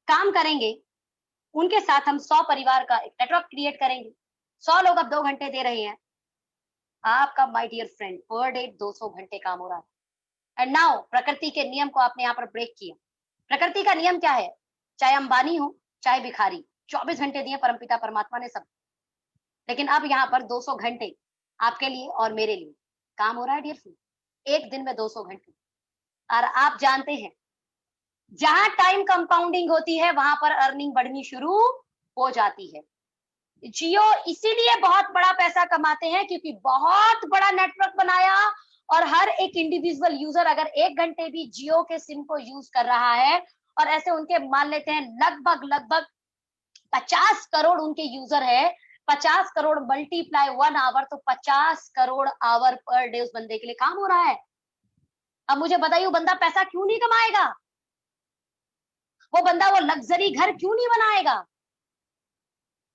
काम करेंगे, उनके साथ हम 100 परिवार का एक नेटवर्क क्रिएट करेंगे। 100 लोग अब 2 घंटे दे रहे हैं। आपका my dear friend per day 200 घंटे काम हो रहा है। एंड नाउ प्रकृति के नियम को आपने यहाँ पर ब्रेक किया। प्रकृति का नियम क्या है? चाहे अंबानी हो, चाहे भिखारी, 24 घंटे दिए परमपिता परमात्मा ने सब। लेकिन अब यहाँ पर 200 घंटे आपके लिए और मेरे लिए काम हो रहा है डियर फ्रेंड, एक दिन में 200 घंटे। और आप जानते हैं, जहां टाइम कंपाउंडिंग होती है, वहां पर अर्निंग बढ़नी शुरू हो जाती है। जियो इसीलिए बहुत बड़ा पैसा कमाते हैं, क्योंकि बहुत बड़ा नेटवर्क बनाया, और हर एक इंडिविजुअल यूजर अगर 1 घंटे भी जियो के सिम को यूज कर रहा है, और ऐसे उनके मान लेते हैं लगभग 50 करोड़ उनके यूजर है, 50 करोड़ मल्टीप्लाई 1 आवर, तो 50 करोड़ आवर पर डे उस बंदे के लिए काम हो रहा है। अब मुझे बताइए, वो बंदा पैसा क्यों नहीं कमाएगा? वो बंदा वो लग्जरी घर क्यों नहीं बनाएगा?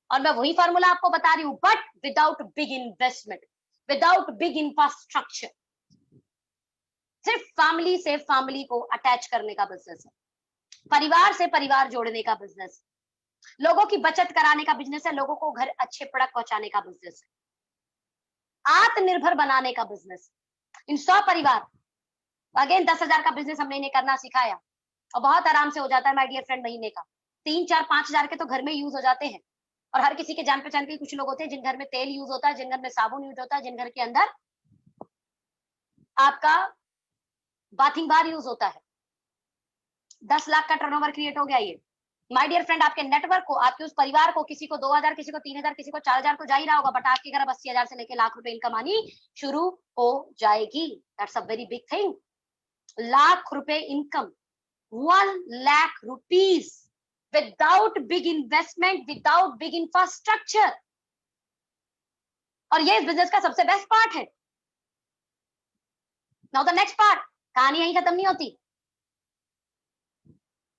और मैं वही फार्मूला आपको बता रही हूं, but without big investment, without big infrastructure. सिर्फ फैमिली से फैमिली को अटैच करने का बिजनेस है, परिवार से परिवार जोड़ने का बिजनेस, लोगों की बचत कराने का बिजनेस है, लोगों को घर अच्छे प्रोडक्ट पहुंचाने का बिजनेस है, आत्मनिर्भर बनाने का बिजनेस। इन 100 परिवार, अगेन 10,000 का बिजनेस हमने इन्हें करना सिखाया, और बहुत आराम से हो जाता है माय डियर फ्रेंड। महीने का 3-4-5 हजार के तो घर में यूज हो जाते हैं। और हर किसी के जान पहचान के कुछ लोग होते हैं जिन घर में तेल यूज होता है, जिन घर में साबुन यूज होता है, जिन घर के अंदर आपका बाथिंग बार यूज होता है। 10 लाख का टर्नओवर क्रिएट हो गया ये। माय डियर फ्रेंड, आपके नेटवर्क को, आपके उस परिवार को, किसी को 2000, किसी को 3000, किसी को 4000 तो जा ही रहा होगा, बट आपके घर अब 80,000 से लेके लाख रुपए इनकम आनी शुरू हो जाएगी। That's a very big thing. Lakh रुपए income, 1 lakh rupees without big investment, without big infrastructure. और ये इस बिजनेस का सबसे बेस्ट पार्ट है। नाउ द नेक्स्ट पार्ट, कहानी यहीं खत्म नहीं होती।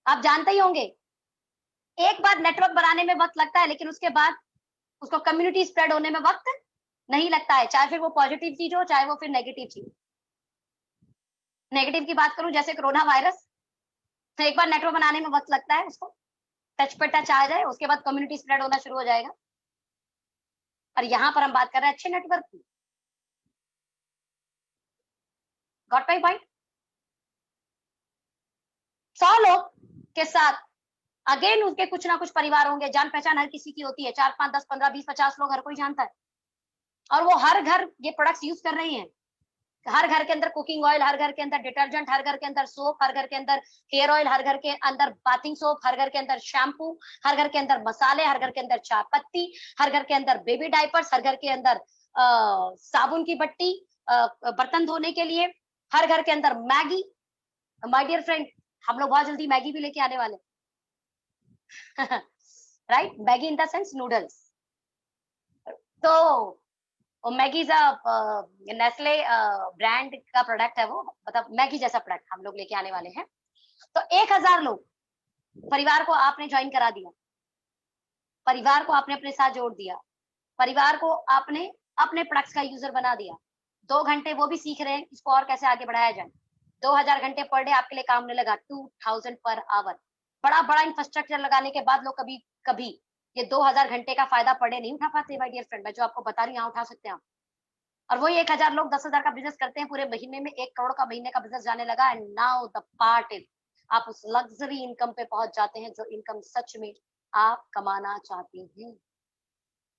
आप जानते ही होंगे, एक बार नेटवर्क बनाने में वक्त लगता है, लेकिन उसके बाद उसको कम्युनिटी स्प्रेड होने में वक्त नहीं लगता है, चाहे फिर वो पॉजिटिव चीज हो, चाहे वो फिर नेगेटिव चीज। नेगेटिव की बात करूं, जैसे कोरोना वायरस, तो एक बार नेटवर्क बनाने में वक्त लगता है, उसको टच पे टच आ जाए, उसके बाद कम्युनिटी स्प्रेड होना शुरू हो जाएगा। और यहां पर हम बात कर रहे हैं अच्छे नेटवर्क की। Got my point? 100 लोग के साथ अगेन उसके कुछ ना कुछ परिवार होंगे, जान पहचान हर किसी की होती है, 4, 5, 10, 15, 20, 50 लोग हर कोई जानता है। और वो हर घर ये प्रोडक्ट्स यूज कर रही हैं। हर घर के अंदर कुकिंग ऑयल, हर घर के अंदर डिटर्जेंट, हर घर के अंदर सोप, हर घर के अंदर हेयर ऑयल, हर घर के अंदर बाथिंग सोप, हर घर के अंदर शैम्पू, हर घर के अंदर मसाले, हर घर के अंदर चाय पत्ती, हर घर के अंदर बेबी डायपर्स, हर घर के अंदर साबुन की बट्टी, बर्तन धोने के लिए, हर घर के अंदर मैगी। माय डियर फ्रेंड, हम लोग बहुत जल्दी मैगी भी लेके आने वाले right, Maggi in the sense noodles. तो मैगी नेस्ले ब्रांड का प्रोडक्ट है वो, मतलब मैगी जैसा प्रोडक्ट हम लोग लेके आने वाले हैं। तो 1000 लोग परिवार को आपने ज्वाइन करा दिया, परिवार को आपने अपने साथ जोड़ दिया, परिवार को आपने अपने प्रोडक्ट्स का यूजर बना दिया। 2 घंटे वो भी सीख रहे हैं इसको और कैसे आगे बढ़ाया जाए। 2000 घंटे पर डे आपके लिए काम होने लगा, 2000 पर आवर। बड़ा बड़ा इंफ्रास्ट्रक्चर लगाने के बाद लोग कभी कभी ये 2000 घंटे का फायदा पर डे नहीं उठा पाते। माय डियर फ्रेंड, मैं जो आपको बता रही हूँ उठा सकते हैं आप। और वही 1000 लोग 10,000 का बिजनेस करते हैं, पूरे महीने में 1 करोड़ का महीने का बिजनेस जाने लगा। And now the part is, आप उस लग्जरी इनकम पे पहुंच जाते हैं जो इनकम सच में आप कमाना चाहते हैं,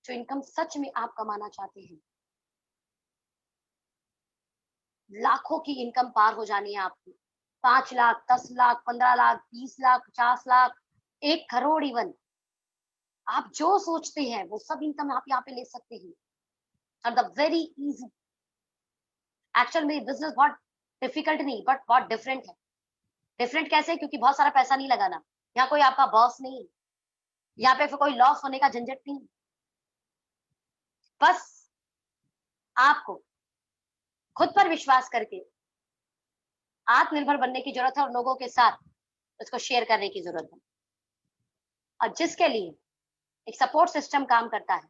जो इनकम सच में आप कमाना चाहते हैं। लाखों की इनकम पार हो जानी है आपकी, 5 लाख, 10 लाख, 15 लाख, 20 लाख, 50 लाख, 1 करोड़ इवन। आप जो सोचते हैं वो सब इनकम आप यहाँ पे ले सकते हैं। और द वेरी इजी, एक्चुअल में बिजनेस बहुत डिफिकल्ट नहीं, बट बहुत डिफरेंट है। डिफरेंट कैसे? क्योंकि बहुत सारा पैसा नहीं लगाना, यहाँ कोई आपका बॉस नहीं है, यहाँ पे फिर कोई लॉस होने का झंझट नहीं। बस आपको खुद पर विश्वास करके आत्मनिर्भर बनने की जरूरत है, और लोगों के साथ उसको शेयर करने की जरूरत है, और जिसके लिए एक सपोर्ट सिस्टम काम करता है।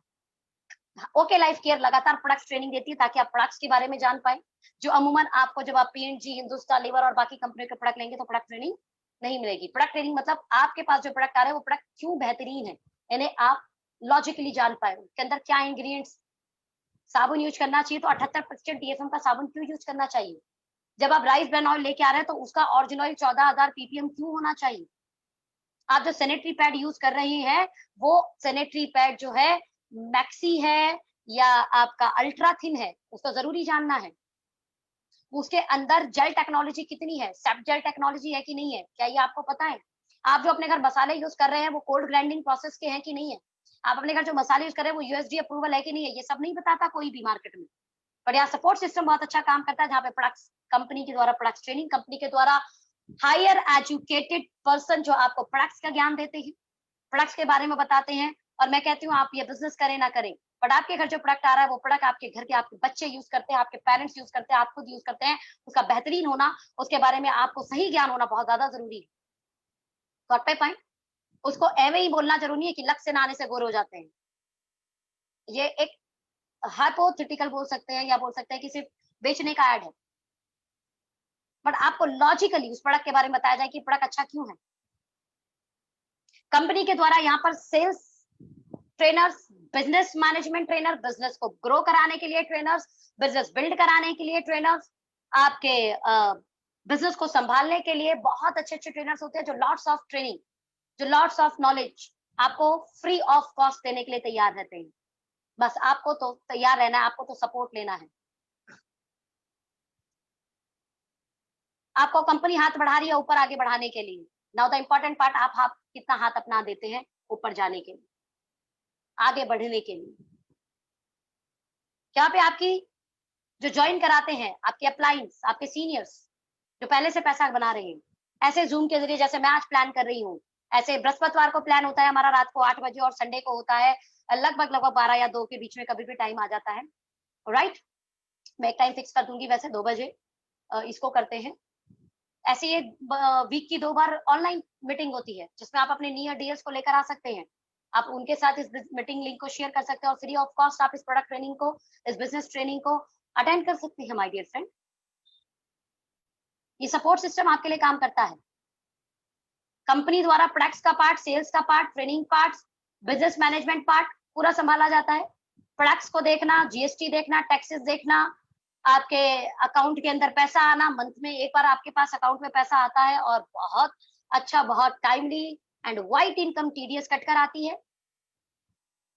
ओके लाइफ केयर लगातार प्रोडक्ट्स ट्रेनिंग देती है ताकि आप प्रोडक्ट्स के बारे में जान पाए, जो अमूमन आपको जब आप P&G, हिंदुस्तान लीवर और बाकी कंपनी के प्रोडक्ट लेंगे तो प्रोडक्ट ट्रेनिंग नहीं मिलेगी। प्रोडक्ट ट्रेनिंग मतलब आपके पास जो प्रोडक्ट आ रहे हैं वो प्रोडक्ट क्यों बेहतरीन है, इन्हें आप लॉजिकली जान पाए, उसके अंदर क्या इंग्रेडिएंट्स। साबुन यूज करना चाहिए तो 78% DFM का साबुन क्यों यूज करना चाहिए। जब आप राइस ब्रान ऑयल लेके आ रहे हैं तो उसका ऑरिजिनल ऑयल 14,000 ppm क्यों होना चाहिए। आप जो सैनिटरी पैड यूज कर रहे हैं वो सैनिटरी पैड जो है मैक्सी है या आपका अल्ट्रा थिन है, उसको जरूरी जानना है। उसके अंदर जेल टेक्नोलॉजी कितनी है, सेप जेल टेक्नोलॉजी है कि नहीं है, क्या ये आपको पता है। आप जो अपने घर मसाले यूज कर रहे हैं वो कोल्ड ग्राइंडिंग प्रोसेस के हैं कि नहीं है। आप अपने घर जो मसाले यूज कर रहे हैं वो USD अप्रूवल है कि नहीं है, ये सब नहीं बताता कोई भी मार्केट में। पर यहाँ सपोर्ट सिस्टम बहुत अच्छा काम करता है, जहाँ पे प्रोडक्ट्स कंपनी के द्वारा, प्रोडक्ट्स ट्रेनिंग कंपनी के द्वारा हायर एजुकेटेड पर्सन जो आपको प्रोडक्ट्स का ज्ञान देते हैं, प्रोडक्ट्स के बारे में बताते हैं। और मैं कहती हूँ आप ये बिजनेस करें ना करें, बट आपके घर जो प्रोडक्ट आ रहा है वो प्रोडक्ट आपके घर के, आपके बच्चे यूज करते हैं, आपके पेरेंट्स यूज करते हैं, आप खुद यूज करते हैं, उसका बेहतरीन होना, उसके बारे में आपको सही ज्ञान होना बहुत ज्यादा जरूरी है। Got my point? उसको एवे ही बोलना जरूरी नहीं है कि लक्ष्य ना आने से गोर हो जाते हैं। ये एक हाइपोथेटिकल बोल सकते हैं, या बोल सकते हैं कि सिर्फ बेचने का ऐड है, बट आपको लॉजिकली उस प्रोडक्ट के बारे में बताया जाए कि प्रोडक्ट अच्छा क्यों है। कंपनी के द्वारा यहाँ पर sales trainers, business management trainer, business को ग्रो कराने के लिए ट्रेनर्स, बिजनेस बिल्ड कराने के लिए ट्रेनर्स, आपके बिजनेस को संभालने के लिए बहुत अच्छे अच्छे ट्रेनर्स होते हैं, जो लॉट्स ऑफ ट्रेनिंग, जो लॉट्स ऑफ नॉलेज आपको फ्री ऑफ कॉस्ट देने के लिए तैयार रहते हैं। बस आपको तो तैयार रहना है, आपको तो सपोर्ट लेना है। आपको कंपनी हाथ बढ़ा रही है ऊपर आगे बढ़ाने के लिए, नाउ द इम्पोर्टेंट पार्ट, आप कितना हाथ अपना देते हैं ऊपर जाने के लिए, आगे बढ़ने के लिए। यहाँ पे आपकी जो ज्वाइन कराते हैं, आपके अप्लाइंस, आपके सीनियर्स जो पहले से पैसा बना रहे हैं, ऐसे जूम के जरिए, जैसे मैं आज प्लान कर रही हूँ, ऐसे बृहस्पतिवार को प्लान होता है हमारा रात को 8 बजे, और संडे को होता है लगभग 12 या 2 के बीच में, कभी भी टाइम आ जाता है, राइट। मैं एक टाइम फिक्स कर दूंगी, वैसे 2 बजे इसको करते हैं। ऐसे ये वीक की 2 बार ऑनलाइन मीटिंग होती है, जिसमें आप अपने नियर डियर्स को लेकर आ सकते हैं, आप उनके साथ इस मीटिंग लिंक को शेयर कर सकते हैं, और फ्री ऑफ कॉस्ट आप इस प्रोडक्ट ट्रेनिंग को, इस बिजनेस ट्रेनिंग को अटेंड कर सकते हैं माय डियर फ्रेंड। ये सपोर्ट सिस्टम आपके लिए काम करता है। कंपनी द्वारा प्रोडक्ट्स का पार्ट, सेल्स का part, training part, business management part पूरा संभाला जाता है। प्रोडक्ट्स को देखना, जीएसटी देखना, टैक्सेस देखना, आपके अकाउंट के अंदर पैसा आना, मंथ में एक बार आपके पास अकाउंट में पैसा आता है, और बहुत अच्छा, बहुत timely and white income TDS cut कर आती है।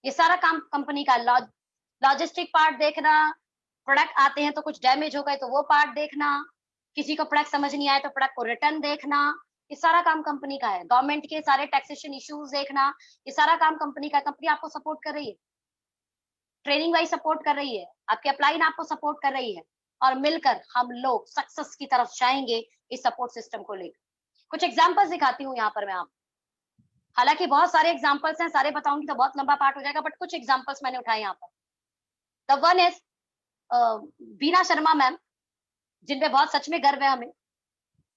ये सारा काम कंपनी का। लॉजिस्टिक पार्ट देखना, प्रोडक्ट आते हैं तो कुछ डैमेज हो गए तो वो पार्ट देखना, किसी को प्रोडक्ट समझ नहीं आए तो प्रोडक्ट को रिटर्न देखना, ये सारा काम कंपनी का है। गवर्नमेंट के सारे टैक्सेशन इश्यूज देखना, ये सारा काम कंपनी का। कंपनी आपको सपोर्ट कर रही है, ट्रेनिंग वाइज सपोर्ट कर रही है, आपके अपलाइन आपको सपोर्ट कर रही है, और मिलकर हम लोग सक्सेस की तरफ जाएंगे इस सपोर्ट सिस्टम को लेकर। कुछ एग्जांपल्स दिखाती हूँ यहाँ पर मैं आपको, हालांकि बहुत सारे एग्जांपल्स हैं, सारे बताऊंगी तो बहुत लंबा पार्ट हो जाएगा, बट कुछ एग्जांपल्स मैंने उठाए यहाँ पर। The one is Beena Sharma ma'am, जिन पे बहुत सच में गर्व है हमें।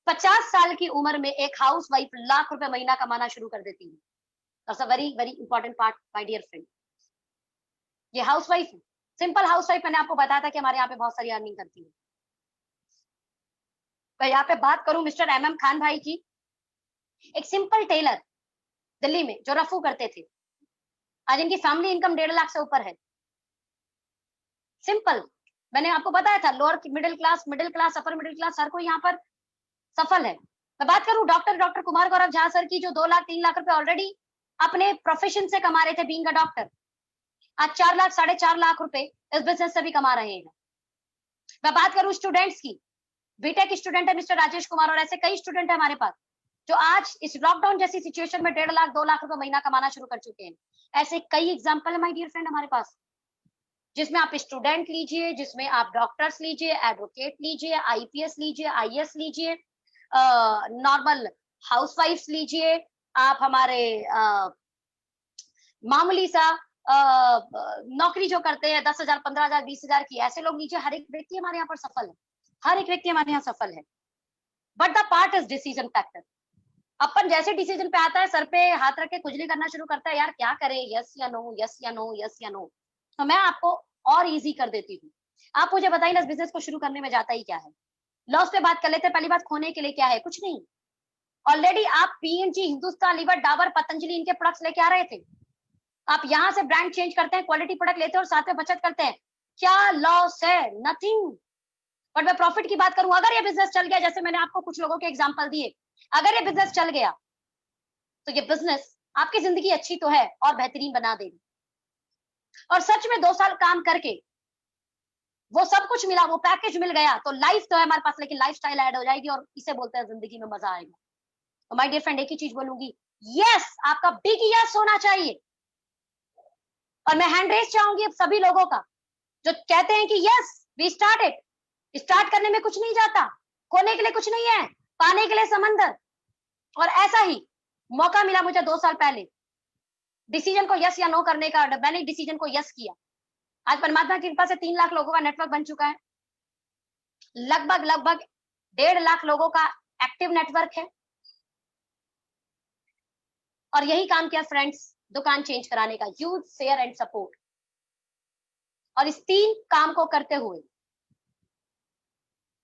50 साल की उम्र में एक हाउस वाइफ लाख रुपए महीना कमाना शुरू कर देती है। That's a very very important part my dear friend. ये house wife, simple house wife, मैंने आपको बताया था कि हमारे यहाँ पे बहुत सारी अर्निंग करती है। मैं यहाँ पे बात करूं मिस्टर MM खान भाई की, एक सिंपल टेलर दिल्ली में जो रफू करते थे, आज इनकी फैमिली इनकम 1.5 लाख से ऊपर है। सिंपल, मैंने आपको बताया था lower middle class, upper middle class, हर कोई यहाँ पर सफल है। मैं बात करूं डॉक्टर कुमार गौरव झा सर की, जो 2 लाख 3 लाख रुपए ऑलरेडी अपने प्रोफेशन से कमा रहे थे बीइंग अ डॉक्टर, आज 4 लाख 4.5 लाख रुपए इस बिजनेस से भी कमा रहे हैं। मैं बात करूं स्टूडेंट्स की, बीटेक स्टूडेंट है मिस्टर राजेश कुमार, और ऐसे कई स्टूडेंट है हमारे पास जो आज इस लॉकडाउन जैसी सिचुएशन में 1.5 लाख 2 लाख रुपए महीना कमाना शुरू कर चुके हैं। ऐसे कई एग्जाम्पल है माय डियर फ्रेंड हमारे पास, जिसमें आप स्टूडेंट लीजिए, जिसमें आप डॉक्टर्स लीजिए, एडवोकेट लीजिए, आईपीएस लीजिए, आईएएस लीजिए, नॉर्मल हाउसवाइफ लीजिए, आप हमारे मामूली सा नौकरी जो करते हैं 10,000 15,000 20,000 की, ऐसे लोग लीजिए। हर एक व्यक्ति हमारे यहाँ पर सफल है, हर एक व्यक्ति हमारे यहाँ सफल है। But the part is decision factor. अपन जैसे डिसीजन पे आता है, सर पे हाथ रख के खुजली करना शुरू करता है, यार क्या करे, यस या नो, यस या नो, यस या नो। तो मैं आपको और इजी कर देती हूँ। आप मुझे बताइए ना, इस बिजनेस को शुरू करने में जाता ही क्या है। लॉस पे बात कर लेते हैं। पहली बात, खोने के लिए क्या है, कुछ नहीं। ऑलरेडी आप पीएनजी, हिंदुस्तान लीवर, डाबर, पतंजलि, इनके प्रोडक्ट्स लेके आ रहे थे। आप यहाँ से ब्रांड चेंज करते हैं, क्वालिटी प्रोडक्ट लेते हैं और साथ में बचत करते हैं। क्या लॉस है? नथिंग। बट मैं प्रॉफिट की बात करूं, अगर ये बिजनेस चल गया, जैसे मैंने आपको कुछ लोगों के एग्जांपल दिए, अगर ये बिजनेस चल गया तो ये बिजनेस आपकी जिंदगी अच्छी तो है और बेहतरीन बना देगी। और सच में 2 साल काम करके वो सब कुछ मिला, वो पैकेज मिल गया, तो लाइफ तो है हमारे पास, लेकिन लाइफस्टाइल ऐड हो जाएगी, और इसे बोलते हैं जिंदगी में मजा आएगा। तो माय डियर फ्रेंड, एक ही चीज बोलूंगी, यस, आपका बिग यस होना चाहिए। और मैं हैंड रेस चाहूंगी अब सभी लोगों का जो कहते हैं कि यस वी स्टार्टेड। स्टार्ट करने में कुछ नहीं जाता, खोने के लिए कुछ नहीं है, पाने के लिए समंदर। और ऐसा ही मौका मिला मुझे 2 साल पहले डिसीजन को यस या नो करने का, मैंने डिसीजन को यस किया। आज परमात्मा की कृपा से 3 लाख लोगों का नेटवर्क बन चुका है, लगभग 1.5 लाख लोगों का एक्टिव नेटवर्क है। और यही काम किया फ्रेंड्स, दुकान चेंज कराने का, यूज, शेयर एंड सपोर्ट। और इस 3 काम को करते हुए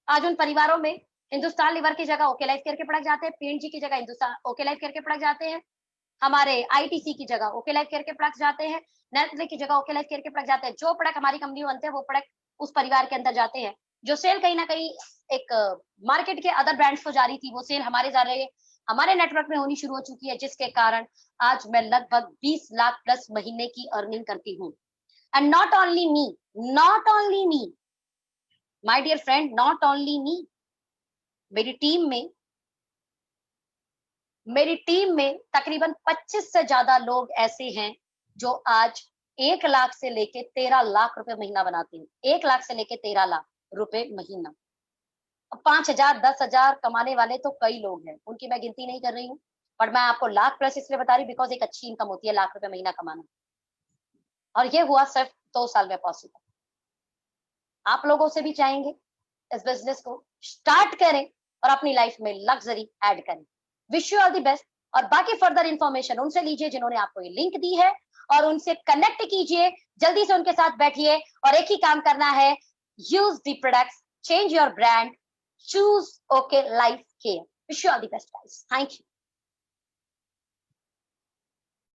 आज उन परिवारों में हिंदुस्तान लीवर की जगह ओके लाइफ केयर के प्रोडक्ट जाते हैं, पीएनजी की जगह हिंदुस्तान ओके लाइफ केयर के प्रोडक्ट जाते हैं, हमारे आईटीसी की जगह ओके लाइफ केयर के प्रोडक्ट जाते हैं, नेस्ले की जगह ओके लाइफ केयर के प्रोडक्ट जाते हैं। जो प्रोडक्ट हमारी कंपनी में बनते हैं वो प्रोडक्ट उस परिवार के अंदर जाते हैं। जो सेल कहीं ना कहीं एक मार्केट के अदर ब्रांड्स को जा रही थी, वो सेल हमारे जा रहे हैं, हमारे नेटवर्क में होनी शुरू हो चुकी है, जिसके कारण आज मैं लगभग 20 लाख प्लस महीने की अर्निंग करती हूँ। And not only me my dear friend, not only me, मेरी टीम में मेरी टीम में तकरीबन 25 से ज्यादा लोग ऐसे हैं जो आज 1 लाख से लेके 13 लाख रुपए महीना बनाते हैं। 1 लाख से लेके 13 लाख रुपए महीना। 5,000 10,000 कमाने वाले तो कई लोग हैं, उनकी मैं गिनती नहीं कर रही हूँ, पर मैं आपको लाख प्लस इसलिए बता रही बिकॉज एक अच्छी इनकम होती है लाख रुपए महीना कमाना, और ये हुआ सिर्फ 2 साल में पॉसिबल। आप लोगों से भी चाहेंगे इस बिजनेस को स्टार्ट करें और अपनी लाइफ में लग्जरी ऐड करें। Wish you all the best. और बाकी फर्दर इंफॉर्मेशन उनसे लीजिए जिन्होंने आपको ये लिंक दी है, और उनसे कनेक्ट कीजिए, जल्दी से उनके साथ बैठिए, और एक ही काम करना है, use the products, change your brand, choose okay life care. Wish you all the best guys, thank you.